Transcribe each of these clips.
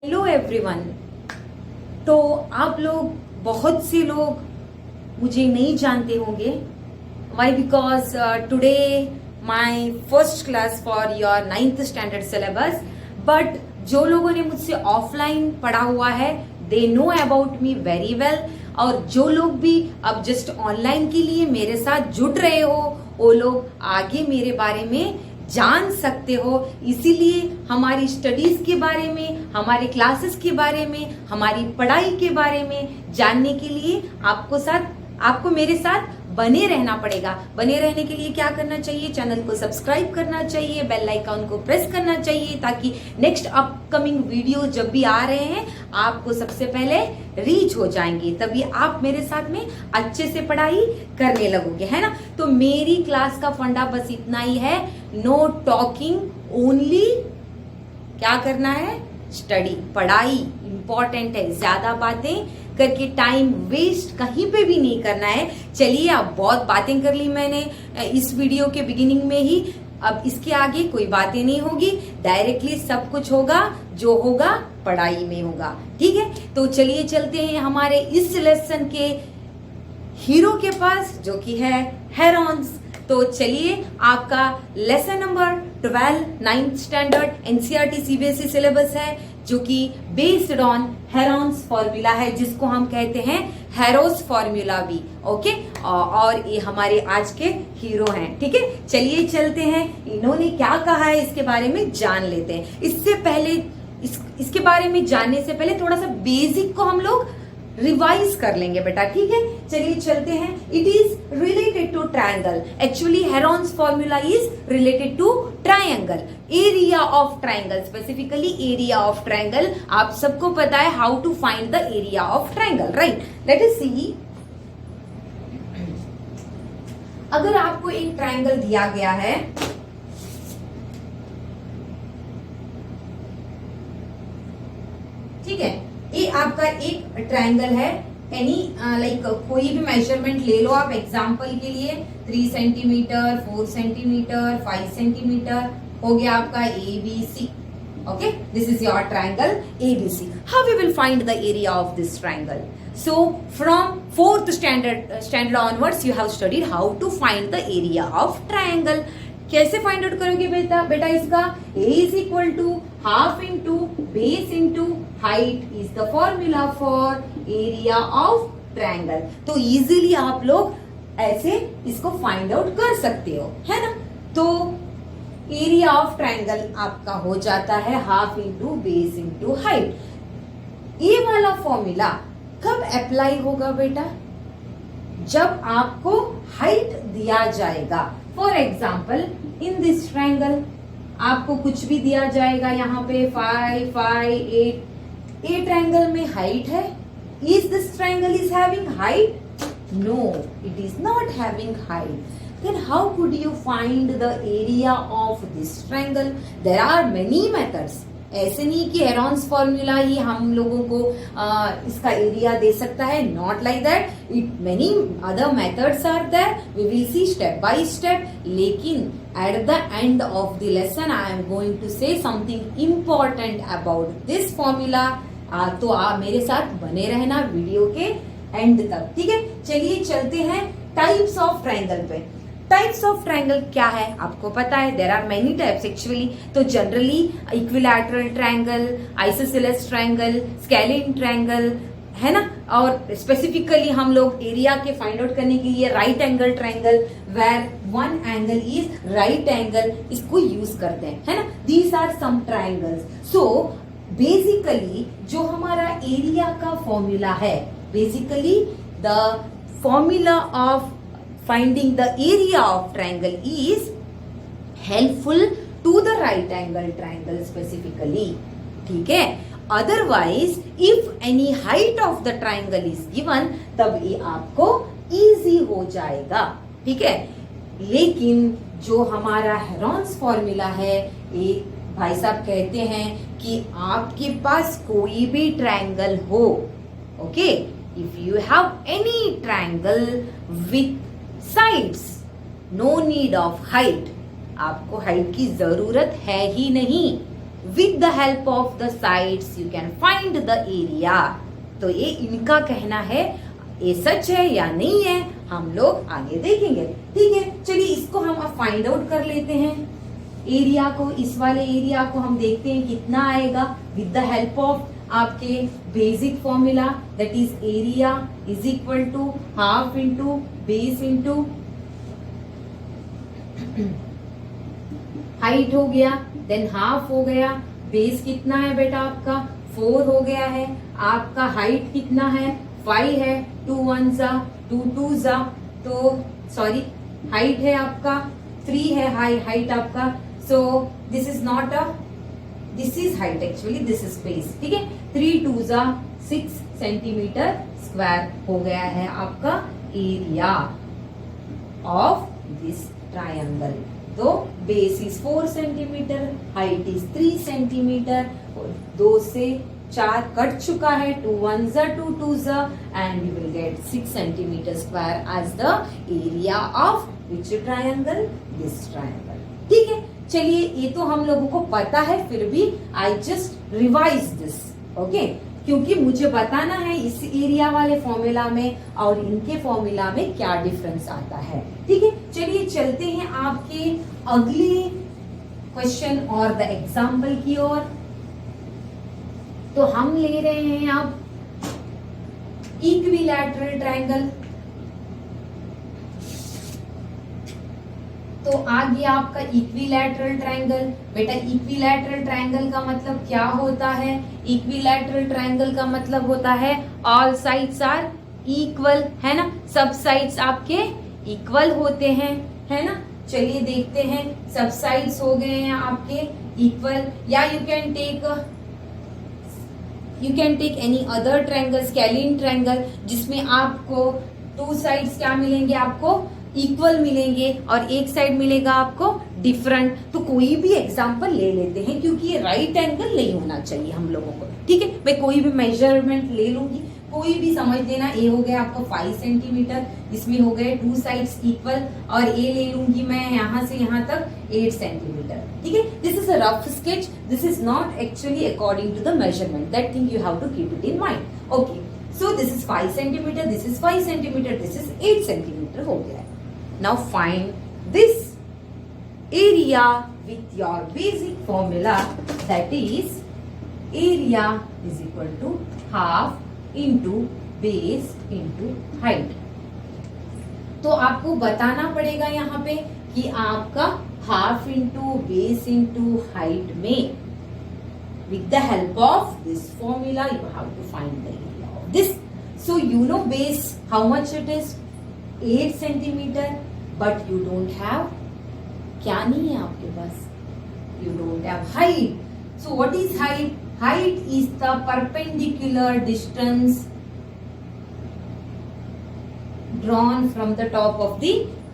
Hello everyone. तो आप लोग, बहुत से लोग मुझे नहीं जानते होंगे। Why? Because today my first class for your 9th standard syllabus. But जो लोगों ने मुझसे ऑफलाइन पढ़ा हुआ है they know about me very well. और जो लोग भी अब जस्ट ऑनलाइन के लिए मेरे साथ जुड़ रहे हो वो लोग आगे मेरे बारे में जान सकते हो। इसीलिए हमारी स्टडीज के बारे में, हमारे क्लासेस के बारे में, हमारी पढ़ाई के बारे में जानने के लिए आपको मेरे साथ बने रहना पड़ेगा। बने रहने के लिए क्या करना चाहिए? चैनल को सब्सक्राइब करना चाहिए, बेल आइकॉन को प्रेस करना चाहिए, ताकि नेक्स्ट अपकमिंग वीडियो जब भी आ रहे हैं आपको सबसे पहले रीच हो जाएंगे। तभी आप मेरे साथ में अच्छे से पढ़ाई करने लगोगे, है ना। तो मेरी क्लास का फंडा बस इतना ही है, नो टॉकिंग, ओनली क्या करना है? स्टडी, पढ़ाई इंपॉर्टेंट है। ज्यादा बातें करके टाइम वेस्ट कहीं पे भी नहीं करना है। चलिए, अब बहुत बातें कर ली मैंने इस वीडियो के बिगिनिंग में ही। अब इसके आगे कोई बातें नहीं होगी, डायरेक्टली सब कुछ होगा, जो होगा पढ़ाई में होगा। ठीक है, तो चलिए चलते हैं हमारे इस लेसन के हीरो के पास, जो कि है हेरॉन्स। तो चलिए, आपका lesson number 12 9th standard NCERT CBSE syllabus है, जो कि बेस्ड ऑन हेरॉन्स फॉर्मूला है, जिसको हम कहते हैं हैरोस फॉर्मूला भी। ओके, और ये हमारे आज के हीरो हैं। ठीक है, चलिए चलते हैं, इन्होंने क्या कहा है इसके बारे में जान लेते हैं। इससे पहले इसके बारे में जानने से पहले थोड़ा सा बेसिक को हम लोग रिवाइज कर लेंगे बेटा। ठीक है, चलिए चलते हैं। It is related to triangle. Actually Heron's formula is related to triangle, area of triangle, specifically area of triangle. आप सबको पता है how to find the area of triangle, right? Let us see. अगर आपको एक ट्रायंगल दिया गया है, ठीक है, ये आपका एक ट्रायंगल है। एनी लाइक कोई भी मेजरमेंट ले लो आप एग्जांपल के लिए, 3 सेंटीमीटर, 4 सेंटीमीटर, 5 सेंटीमीटर हो गया आपका ABC। Okay, this is your triangle ABC। How we will find the area of this triangle? So from 4th standard onwards you have studied how to find the area of triangle. कैसे find out करोगे बेटा इसका? A is equal to half into base into height is the formula for area of triangle। तो easily आप लोग ऐसे इसको find out कर सकते हो, है ना। तो एरिया ऑफ ट्रायंगल आपका हो जाता है half into base into height. ये वाला फॉर्मूला कब अप्लाई होगा बेटा? जब आपको हाइट दिया जाएगा। For example, in this triangle आपको कुछ भी दिया जाएगा, यहाँ पे 5, 5, 8। ये ट्रायंगल में हाइट है। Is this triangle is having height? No, it is not having height. Then how could you find the area of this triangle? There are many methods. ऐसे नहीं कि हेरॉन्स फॉर्मूला ही हम लोगों को इसका एरिया दे सकता है, not like that. It many other methods are there, we will see step by step. लेकिन at the end of the lesson I am going to say something important about this formula. तो आप मेरे साथ बने रहना video के and तक, ठीक है। चलिए चलते हैं टाइप्स ऑफ ट्रायंगल पे। टाइप्स ऑफ ट्रायंगल क्या है आपको पता है? There are many types actually. तो generally equilateral triangle, isosceles triangle, scalene triangle, है ना। और स्पेसिफिकली हम लोग एरिया के फाइंड आउट करने के लिए right angle triangle, where one angle is right angle, इसको यूज करते हैं, है ना। These are some triangles. So basically जो हमारा एरिया का फॉर्मूला है, basically the formula of finding the area of triangle is helpful to the right angle triangle specifically, ठीक है। Otherwise, if any height of the triangle is given, तब ये आपको easy हो जाएगा, ठीक है। लेकिन जो हमारा हेरॉन्स फॉर्मूला है, एक भाई साहब कहते हैं कि आपके पास कोई भी ट्रायंगल हो, okay, if you have any triangle with sides, no need of height. आपको हाइट की जरूरत है ही नहीं, with the help of the sides you can find the area. तो ये इनका कहना है, ये सच है या नहीं है हम लोग आगे देखेंगे। ठीक है, चलिए इसको हम अब फाइंड आउट कर लेते हैं। एरिया को, इस वाले एरिया को हम देखते हैं कितना आएगा विद द हेल्प ऑफ आपके basic formula, that is area is equal to half into base into height हो गया, देन हाफ हो गया, बेस कितना है बेटा आपका 4 हो गया है, आपका हाइट कितना है 5 है, 2 1 जा 2 2 जा, तो सॉरी हाइट है आपका 3 है, हाइट आपका, सो this is not a, this is height actually, this is base. ठीक है, 3 2 जा 6 सेंटीमीटर स्क्वायर हो गया है आपका एरिया ऑफ दिस ट्रायंगल। तो base is 4 centimetre, height is 3 centimetre, 2 से 4 कट चुका है, 2 1 जा 2 2 जा, and you will get 6 centimetre square as the area of which triangle, this triangle. ठीक है, चलिए ये तो हम लोगों को पता है, फिर भी I just revise this, okay, क्योंकि मुझे बताना है इस एरिया वाले फॉर्मूला में और इनके फॉर्मूला में क्या डिफरेंस आता है। ठीक है, चलिए चलते हैं आपके अगले क्वेश्चन और द एग्जाम्पल की ओर। तो हम ले रहे हैं अब इक्विलैटरल ट्रायंगल। तो आ गया आपका इक्विलैटरल ट्रायंगल। बेटा इक्विलैटरल ट्रायंगल का मतलब क्या होता है? इक्विलैटरल ट्रायंगल का मतलब होता है ऑल साइड्स आर इक्वल, है ना, सब साइड्स आपके इक्वल होते हैं, है ना। चलिए देखते हैं, सब साइड्स हो गए हैं आपके इक्वल, या you can take any other triangle, scalene triangle, जिसमें आपको 2 साइड्स क्या मिलेंगे, आपको इक्वल मिलेंगे और एक साइड मिलेगा आपको डिफरेंट। तो कोई भी एग्जांपल ले लेते हैं, क्योंकि ये राइट एंगल नहीं होना चाहिए हम लोगों को। ठीक है, मैं कोई भी मेजरमेंट ले लूंगी, कोई भी समझ लेना। ए हो गया आपका 5 सेंटीमीटर, इसमें हो गए 2 साइड्स इक्वल, और ए ले लूंगी मैं यहाँ से यहाँ तक 8 सेंटीमीटर। ठीक है, this is a rough sketch, this is not actually according to the measurement, that thing you have to keep it in mind. Okay, so this is 5 centimetre, this is 5 centimetre, this is 8 centimetre हो गया है। Now find this area with your basic formula, that is area is equal to half into base into height। तो आपको बताना पड़ेगा यहाँ पे कि आपका half into base into height में with the help of this formula you have to find the area of this। So you know base how much it is, 8 centimetre, but you don't have, क्या नहीं है आपके पास, you don't have height. So what is height? Height is the perpendicular distance drawn from the top of the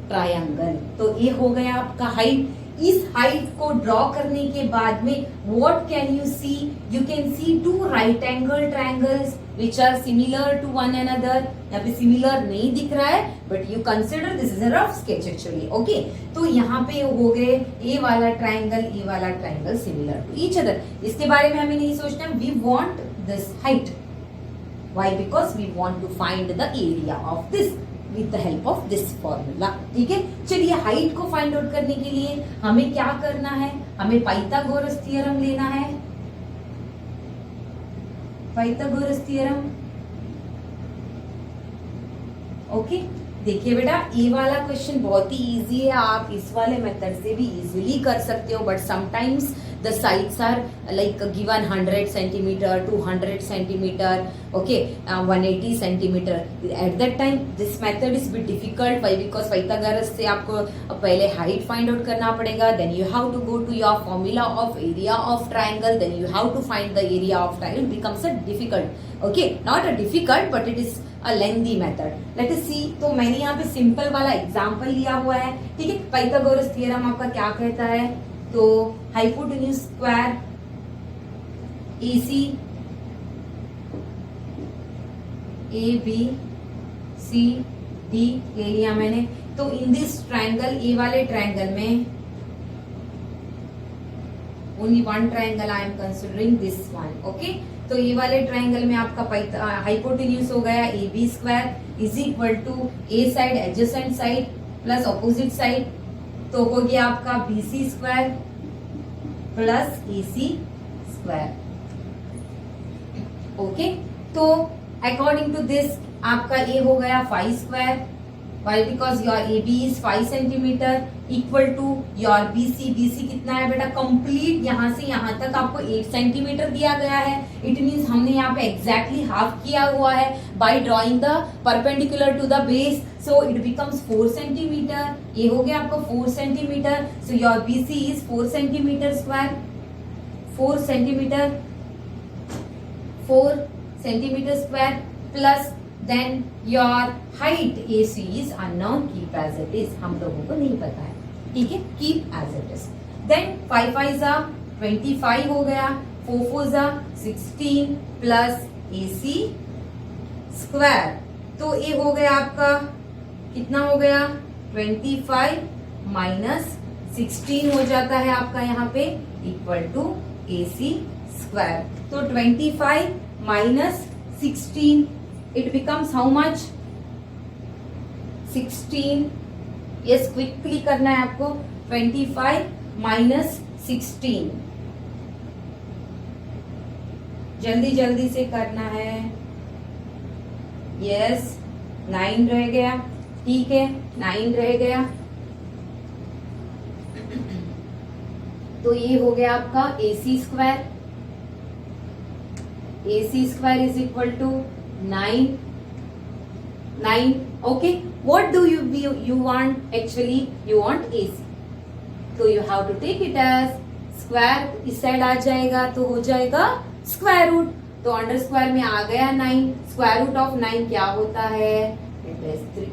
triangle. तो ये हो गया आपका हाइट। इस हाइट को ड्रॉ करने के बाद में what can you see? You can see 2 right angle triangles which are similar to one another। यहाँ पे similar नहीं दिख रहा है, but you consider this is a rough sketch actually, okay। तो यहाँ पे हो गए ये वाला triangle similar to each other। इसके बारे में हमें नहीं सोचना, we want this height। Why? Because we want to find the area of this with the help of this formula। ठीक है, चलिए हाइट को फाइंड आउट करने के लिए हमें क्या करना है? हमें पाइथागोरस थ्योरम लेना है, पाइथागोरस थ्योरम। ओके, देखिए बेटा ये वाला क्वेश्चन बहुत ही इजी है, आप इस वाले मेथड से भी इजीली कर सकते हो, but sometimes the sides are like given 100 centimetre, 200 centimetre, okay, 180 centimetre. At that time this method is bit difficult. Why? Because Pythagoras से आपको पहले हाइट फाइंड आउट करना पड़ेगा, then you have to go to your formula of area of triangle, then you have to find the area of triangle, becomes a difficult. Okay, not a difficult but it is a lengthy method. Late us see. तो मैंने यहाँ पे simple वाला example लिया हुआ है। ठीक है, पाइथागोरस थ्योरम आपका क्या कहता है? तो हाइपोटेन्यूज स्क्वायर AC ABCD ले लिया मैंने। तो इन दिस ट्रायंगल, ए वाले ट्रायंगल में only one triangle I am considering this one. Okay, तो ये वाले ट्राइंगल में आपका हाइपोटेन्यूज हो गया A B square is equal to A side adjacent side plus opposite side, तो हो गया आपका B C square plus A C square. Okay, तो अकॉर्डिंग टू दिस आपका ए हो गया 5 square. Why? Because your A B is 5 centimetre equal to your B C. B C कितना है बेटा? कंप्लीट यहां से यहां तक आपको 8 सेंटीमीटर दिया गया है. इट मीन्स हमने यहाँ पे एग्जैक्टली हाफ किया हुआ है by drawing the perpendicular to the base. So it becomes 4 centimetre. ये हो गया आपको 4 centimetre. So your B C is 4 centimetre square. 4 centimetre square plus then your height AC is unknown. Keep as it is. हम लोगों को नहीं पता है, ठीक है? Keep as it is. Then 5 5 25 हो गया, 4 4 16 plus AC square. तो ये हो गया आपका कितना हो गया? 25 माइनस 16 हो जाता है आपका यहाँ पे इक्वल टू AC स्क्वायर. तो 25 minus 16 it becomes how much? 16. Yes, quickly करना है आपको. 25 माइनस 16 जल्दी जल्दी से करना है. यस, 9 रह गया. ठीक है, 9 रह गया. तो ये हो गया आपका AC square. AC square is equal to 9. Okay, what do you want? Actually you want AC, so you have to take it as square. इस साइड आ जाएगा तो हो जाएगा स्क्वायर रूट. तो अंडर स्क्वायर में आ गया 9. स्क्वायर रूट ऑफ 9 क्या होता है? It is 3.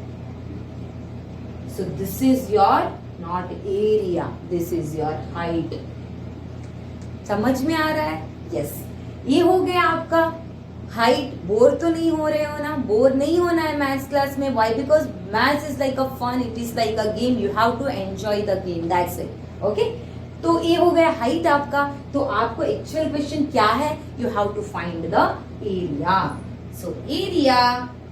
So this is your not area, this is your height. समझ में आ रहा है? Yes. ये हो गया आपका हाइट. बोर तो नहीं हो रहे हो ना? बोर नहीं होना है मैथ्स क्लास में. Why? Because maths is like a fun, it is like a game. You have to enjoy the game, that's it. Okay, तो ये हो गया हाइट आपका. तो आपको एक्चुअल क्वेश्चन क्या है? You have to find the area. So area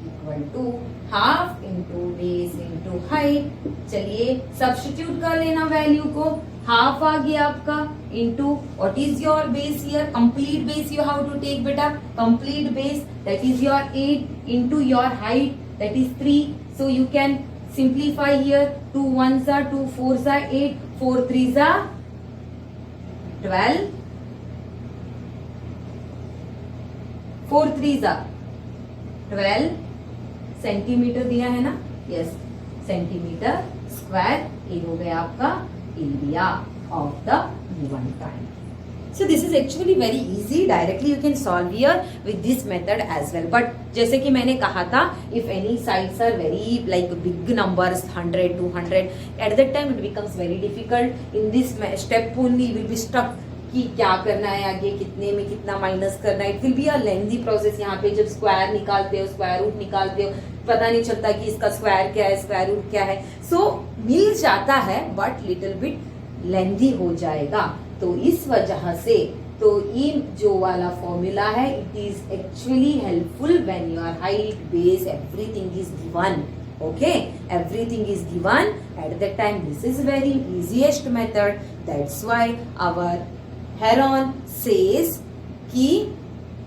equal to half into base into height. चलिए सब्स्टिट्यूट कर लेना वैल्यू को. हाफ आ गया आपका into what is your base here? Complete base you have to take बेटा. Complete base that is your 8 into your height that is 3. So you can simplify here. 2 1s are 2 4s are 8 4 3s are 12 4 3s are 12 centimetre दिया है ना? Yes, centimetre square. ये हो गया आपका area of the given time. So this is actually very easy. Directly you can solve here with this method as well. But जैसे कि मैंने कहा था, if any sides are very like big numbers 100 200 at that time it becomes very difficult. In this step only you will be stuck कि क्या करना है आगे, कितने में कितना माइनस करना है. It will be a lengthy process. यहाँ पे जब स्क्वायर निकालते हो, स्क्वायर रूट निकालते हो, पता नहीं चलता कि इसका स्क्वायर क्या है, स्क्वायर रूट क्या है. सो मिल जाता है बट लिटिल बिट लेंथी हो जाएगा. तो इस वजह से तो ये जो वाला फॉर्मूला है it is actually helpful when your height base everything is given. Okay, everything is given at that time. This is very easiest method. That's why our heron says कि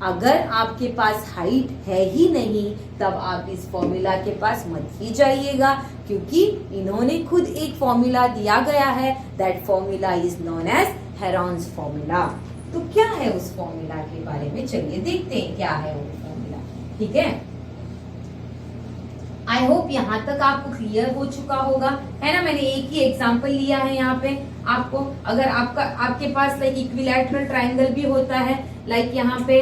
अगर आपके पास हाइट है ही नहीं तब आप इस फॉर्मूला के पास मत ही जाइएगा, क्योंकि इन्होंने खुद एक फॉर्मूला दिया गया है. That formula is known as Heron's formula. तो क्या है उस फॉर्मूला के बारे में? चलिए देखते हैं क्या है वो फॉर्मूला. ठीक है, आई होप यहाँ तक आपको क्लियर हो चुका होगा, है ना? मैंने एक ही एग्जांपल लिया है यहाँ पे आपको. अगर आपके पास लाइक इक्विलैटरल ट्राइंगल भी होता है, लाइक यहाँ पे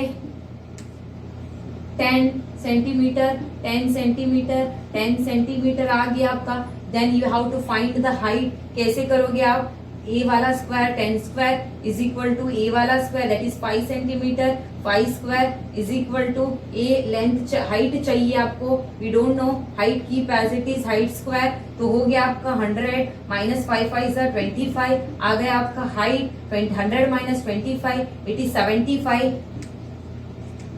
10 सेंटीमीटर 10 सेंटीमीटर 10 सेंटीमीटर आ गया आपका. Then you have to find the height. कैसे करोगे आप? a वाला square 10 square is equal to a वाला square that is 5 centimetre, 5 square is equal to a length height चाहिए आपको, we don't know height, keep as it is height square, तो हो गया आपका 100 माइनस 5 5 25, आ गया आपका height 100 minus 25 it is 75,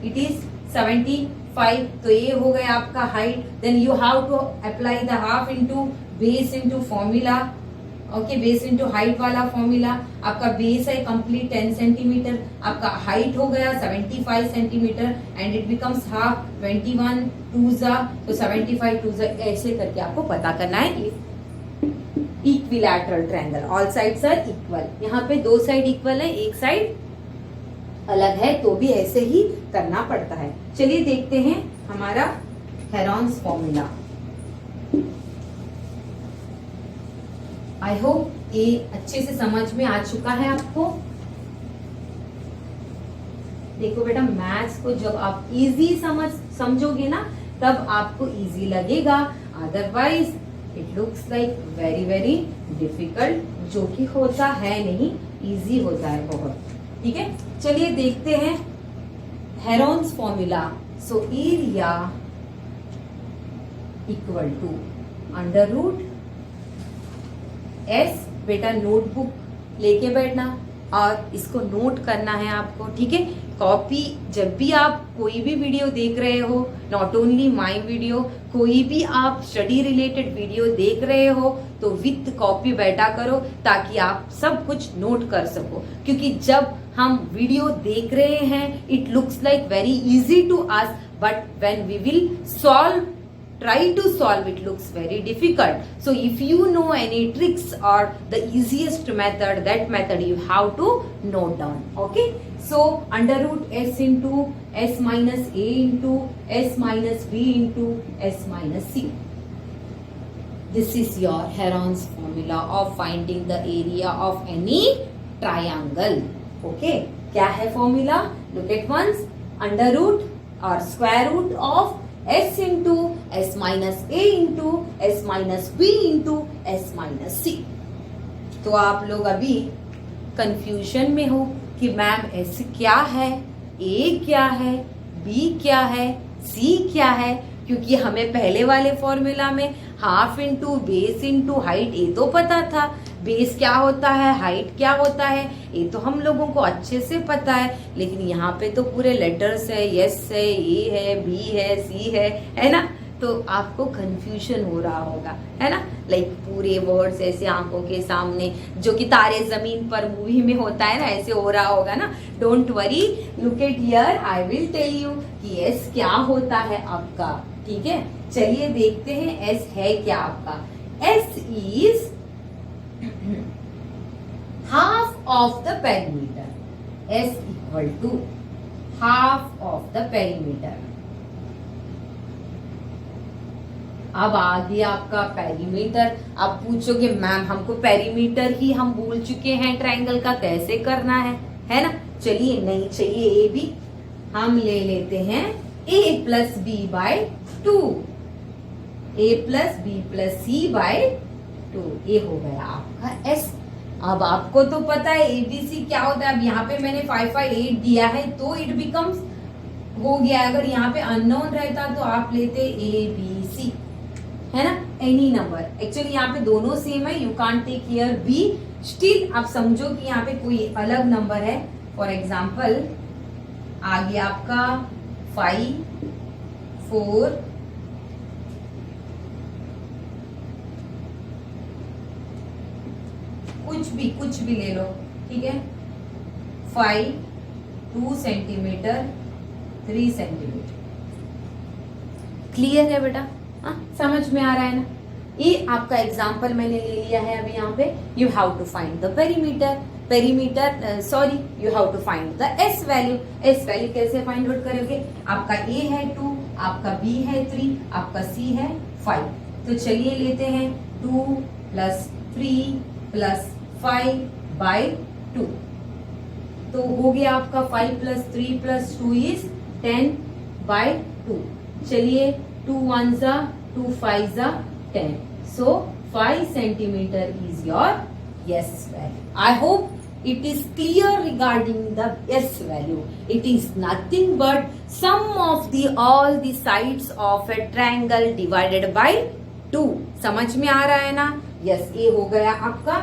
it is 75, तो ये हो गया आपका height. Then you have to apply the half into base into formula, okay, base into height वाला फॉर्मूला, आपका बेस है कंप्लीट 10 सेंटीमीटर, आपका हाइट हो गया 75 centimetre and it becomes half 21 2 जा, तो 75 2 जा, ऐसे करके आपको पता करना है equilateral triangle, all sides are equal, यहाँ पे दो साइड इक्वल है, एक साइड अलग है तो भी ऐसे ही करना पड़ता है। चलिए देखते हैं हमारा हेरॉन्स फॉर्मूला। आई होप ये अच्छे से समझ में आ चुका है आपको। देखो बेटा, मैथ्स को जब आप इजी समझोगे ना तब आपको इजी लगेगा, otherwise it looks like very very difficult, जो कि होता है नहीं, इजी होता है बहुत। ठीक है, चलिए देखते हैं Heron's formula. So area equal to under root S, बेटा नोटबुक लेके बैठना और इसको नोट करना है आपको। ठीक है, कॉपी, जब भी आप कोई भी वीडियो देख रहे हो, नॉट ओनली माय वीडियो, कोई भी आप स्टडी रिलेटेड वीडियो देख रहे हो तो विथ कॉपी बैठा करो ताकि आप सब कुछ नोट कर सको, क्योंकि जब हम वीडियो देख रहे हैं it looks like very easy to us, but when we will solve, try to solve, it looks very difficult. So if you know any tricks or the easiest method, that method you have to note down. Okay, so under root s into s minus a into s minus b into s minus c, this is your Heron's formula of finding the area of any triangle. Okay, क्या है formula? Look at once, under root or square root of s into s minus a into s minus b into s minus c। तो आप लोग अभी confusion में हो कि ma'am s क्या है, a क्या है, b क्या है, c क्या है, क्योंकि हमें पहले वाले फॉर्मूला में half into base into height ये तो पता था, बेस क्या होता है, हाइट क्या होता है, ये तो हम लोगों को अच्छे से पता है, लेकिन यहाँ पे तो पूरे लेटर्स है, यस है, ए है, बी है, सी है ना, तो आपको कंफ्यूजन हो रहा होगा, है ना, लाइक पूरे वर्ड्स ऐसे आंखों के सामने, जो कि तारे जमीन पर मूवी में होता है ना, ऐसे हो रहा होगा ना। Don't worry, look at here, I will tell you कि एस क्या होता है आपका। ठीक है, चलिए देखते हैं एस है क्या आपका। S is half of the perimeter, S equal to half of the perimeter. अब आ गया आपका पेरीमीटर। आप पूछोगे मैम हमको पेरीमीटर ही हम भूल चुके हैं, ट्रायंगल का कैसे करना है ना। चलिए, नहीं चाहिए ए बी, हम ले लेते हैं a plus B by 2, a plus B plus C by 2, ये हो गया आपका s। अब आपको तो पता है एबीसी क्या होता है। अब यहाँ पे मैंने 5 5 8 दिया है तो इट बिकम्स हो गया। अगर यहाँ पे अननोन रहता तो आप लेते ए बी सी, है ना, एनी नंबर। एक्चुअली यहाँ पे दोनों सेम है, you can't take here B, still आप समझो कि यहाँ पे कोई अलग नंबर है। फॉर एग्जाम्पल आ गया आपका 5 4 कुछ भी ले लो, ठीक है, 5 2 सेंटीमीटर 3 सेंटीमीटर। क्लियर है बेटा? समझ में आ रहा है ना। ये आपका एग्जाम्पल मैंने ले लिया है अभी यहाँ पे। You have to find the perimeter, sorry, you have to find the S value. S value कैसे फाइंड आउट करोगे? आपका ए है 2, आपका बी है 3, आपका सी है 5। तो चलिए लेते हैं 2 प्लस 3 प्लस 5 बाई 2, तो हो गया आपका 5 प्लस 3 प्लस 2 इज 10 बाई 2। चलिए 2 1 2 5 10, सो 5 centimetre is your S value. I hope it is clear regarding the S value. It is nothing but sum of the all the sides of a triangle divided by 2. समझ में आ रहा है ना? Yes, ये हो गया आपका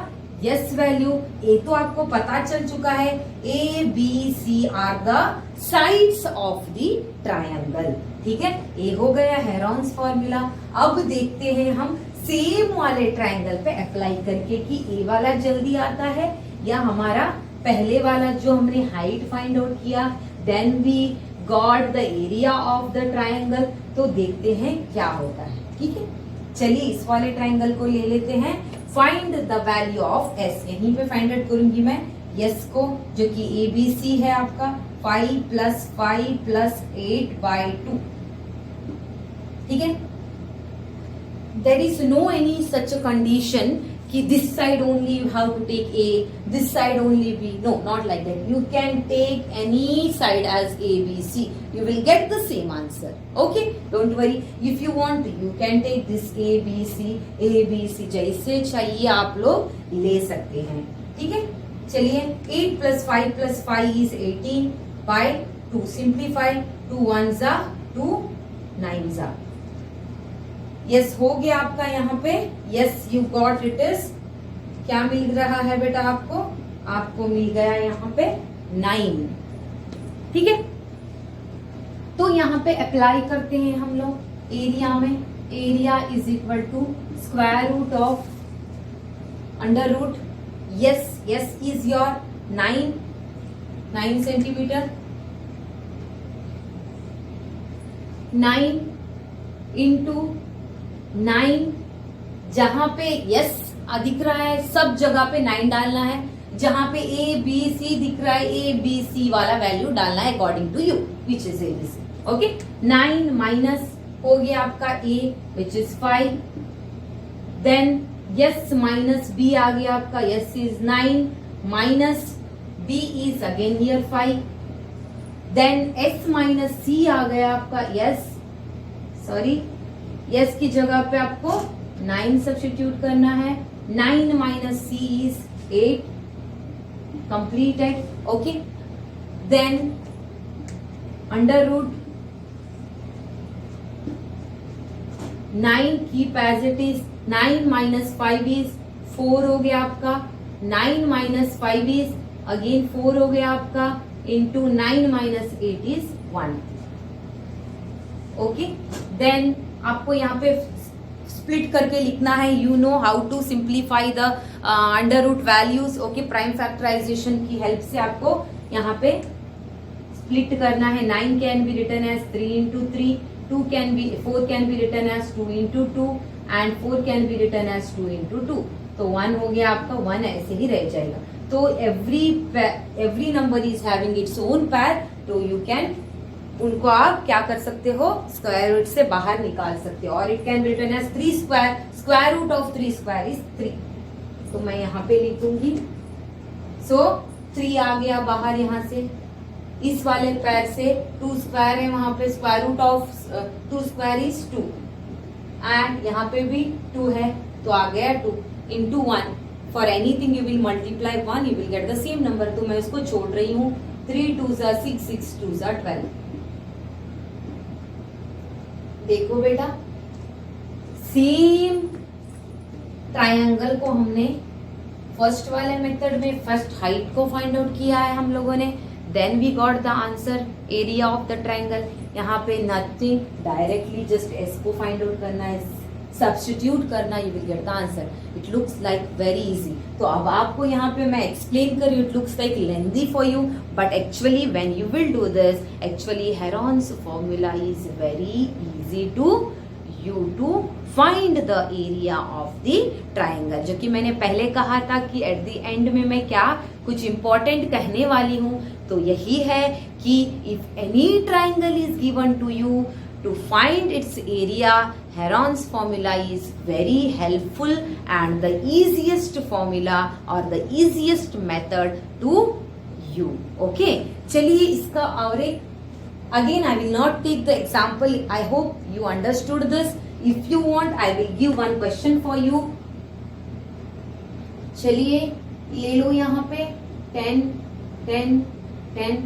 S value. ये तो आपको पता चल चुका है. A, B, C are the sides of the triangle. ठीक है, ये हो गया हेरॉन्स फॉर्मूला. अब देखते हैं हम सेम वाले ट्रायंगल पे अप्लाई करके कि ए वाला जल्दी आता है या हमारा पहले वाला जो हमने हाइट फाइंड आउट किया, then we got the area of the triangle. तो देखते हैं क्या होता है. ठीक है, चलिए इस वाले ट्रायंगल को ले लेते हैं. Find the value of S. यहीं पे फाइंड आउट करूंगी मैं एस को, जो कि ABC है आपका 5 + 5 + 8/2. ठीक है, there is no any such a condition कि this side only you have to take A, this side only B. No, not like that. You can take any side as A, B, C. You will get the same answer. Okay, don't worry. If you want, you can take this A, B, C. जैसे चाहिए आप लोग ले सकते हैं. ठीक है, चलिए 8 + 5 + 5 is 18/2. Simplify. 2 1s are 2 9s are. Yes हो गया आपका यहाँ पे. Yes you got it. Is क्या मिल रहा है बेटा आपको? आपको मिल गया यहाँ पे 9. ठीक है, तो यहाँ पे अप्लाई करते हैं हम लोग एरिया में. Area is equal to square root of under root. S S is your 9 centimetre. 9 into 9. जहां पे यस दिख रहा है सब जगह पे 9 डालना है. जहां पे ABC दिख रहा है ABC वाला वैल्यू डालना है according to you which is ABC. Okay, 9 minus हो गया आपका A which is 5. Then S minus B आ गया आपका. S is 9 minus B is again here 5. Then S minus C आ गया आपका. यस की जगह पे आपको 9 सब्स्टिट्यूट करना है. 9 minus C is 8. Completed. Okay, then under root 9 keep as it is. 9 minus 5 is 4 हो गया आपका. 9 माइनस 5 इज अगेन 4 हो गया आपका. Into 9 minus 8 is 1. ओके, देन आपको यहाँ पे स्प्लिट करके लिखना है. You know how to simplify the under root values. Okay, prime factorisation की हेल्प से आपको यहाँ पे स्प्लिट करना है. 9 can be written as 3 into 3. 4 can be written as 2 into 2 and 4 can be written as 2 into 2. तो 1 हो गया आपका. 1 ऐसे ही रह जाएगा. तो every number is having its own पैर. तो यू कैन उनको आप क्या कर सकते हो, स्क्वायर रूट से बाहर निकाल सकते हो. और it can be written as 3 square. Square root of 3 square is 3. तो मैं यहाँ पे लिख दूंगी. सो 3 आ गया बाहर यहाँ से. इस वाले पैर से 2 स्क्वायर है वहां पे. Square root of 2 square is 2 and यहाँ पे भी 2 है तो आ गया 2 into 1. For anything you will multiply 1, you will get the same number. तो मैं इसको छोड़ रही हूँ. 3 2s are 6, 6 2s are 12. देखो बेटा, सेम ट्रायंगल को हमने फर्स्ट वाले मेथड में फर्स्ट हाइट को फाइंड आउट किया है हम लोगों ने. Then we got the answer area of the triangle. यहाँ पे नथिंग, डायरेक्टली जस्ट एस को फाइंड आउट करना है, सब्स्टिट्यूट करना, you will get the answer. It looks like very easy. तो अब आपको यहाँ पे मैं एक्सप्लेन कर रही हूँ. It looks like lengthy for you, but actually when you will do this, actually Heron's formula is very easy to you to find the area of the triangle. जो कि मैंने पहले कहा था कि एट द एंड में मैं क्या कुछ इंपॉर्टेंट कहने वाली हूँ. तो यही है कि if any triangle is given to you to find its area, Heron's formula is very helpful and the easiest formula or the easiest method to you. Okay, चलिए इसका और एक again I will not take the example. I hope you understood this. If you want I will give one question for you. चलिए ले लो यहाँ पे 10, 10, 10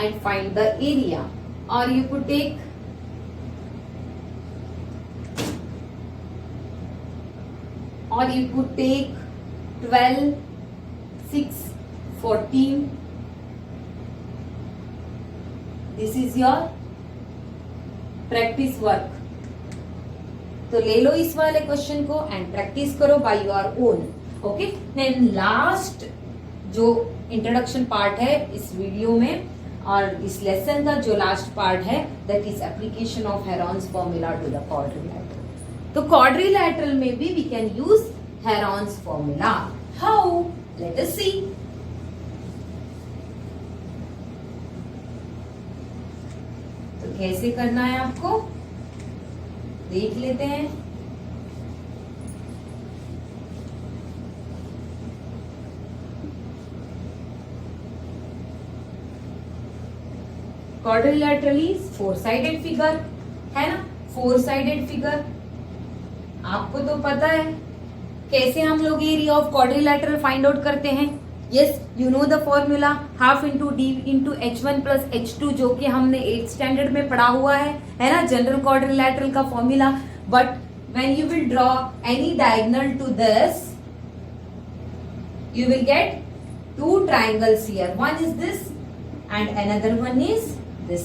and find the area, or you could take or you could take 12, 6, 14. This is your practice work. तो ले लो इस वाले question को and practice करो by your own. Okay, then last जो इंट्रोडक्शन पार्ट है इस वीडियो में और इस लेसन का जो लास्ट पार्ट है that is application of Heron's formula to the quadrilateral. तो क्वाड्रिलैटरल में भी we can use Heron's formula. How? Let us see. तो कैसे करना है आपको देख लेते हैं. क्वाड्रिलैटरल इज 4-साइडेड फिगर है ना. 4-साइडेड फिगर आपको तो पता है कैसे हम लोग area of quadrilateral find out करते हैं. Yes, you know the formula half into D into H1 plus H2 जो कि हमने 8th स्टैंडर्ड में पढ़ा हुआ है ना, जनरल क्वाड्रिलैटरल का formula. But when you will draw any diagonal to this you will get 2 triangles here. One is this and another one is this.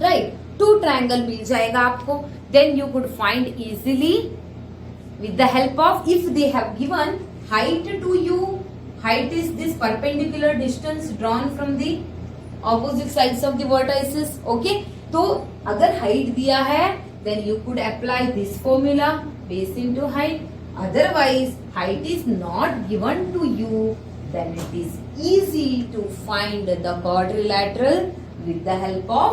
Right? 2 triangle मिल जाएगा आपको. Then you could find easily with the help of, if they have given height to you, height is this perpendicular distance drawn from the opposite sides of the vertices. Okay? तो अगर height दिया है then you could apply this formula, base into height. Otherwise height is not given to you, then it is easy to find the quadrilateral with the help of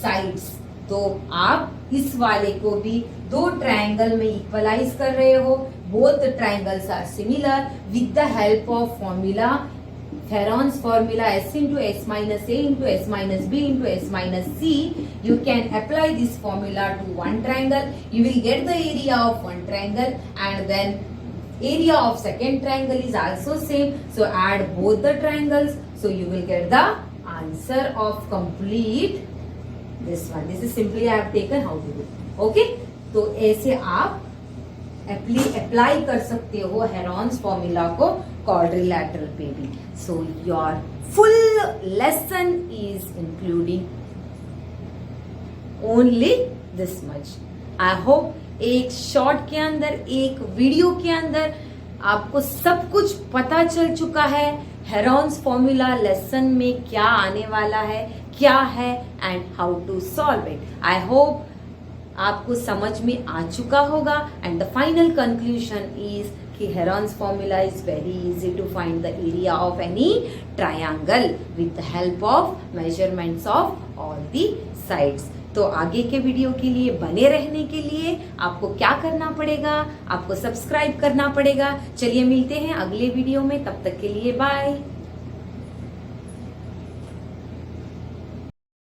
sides. तो आप इस वाले को भी 2 ट्रायंगल में equalise कर रहे हो. Both triangles are similar with the help of formula, Heron's formula S into S minus A into S minus B into S minus C. You can apply this formula to one triangle. You will get the area of one triangle and then area of second triangle is also same. So add both the triangles. So you will get the answer of complete this one. This is simply I have taken how to do. Okay? तो ऐसे आप apply कर सकते हो Heron's formula को quadrilateral पे भी. So your full lesson is including only this much. I hope एक शॉर्ट के अंदर, एक वीडियो के अंदर आपको सब कुछ पता चल चुका है. हेरॉन्स फॉर्मूला लेसन में क्या आने वाला है, क्या है and how to solve it. I hope आपको समझ में आ चुका होगा. And the final conclusion is कि Heron's formula is very easy to find the area of any triangle with the help of measurements of all the sides. तो आगे के वीडियो के लिए बने रहने के लिए आपको क्या करना पड़ेगा, आपको सब्सक्राइब करना पड़ेगा. चलिए मिलते हैं अगले वीडियो में, तब तक के लिए बाय.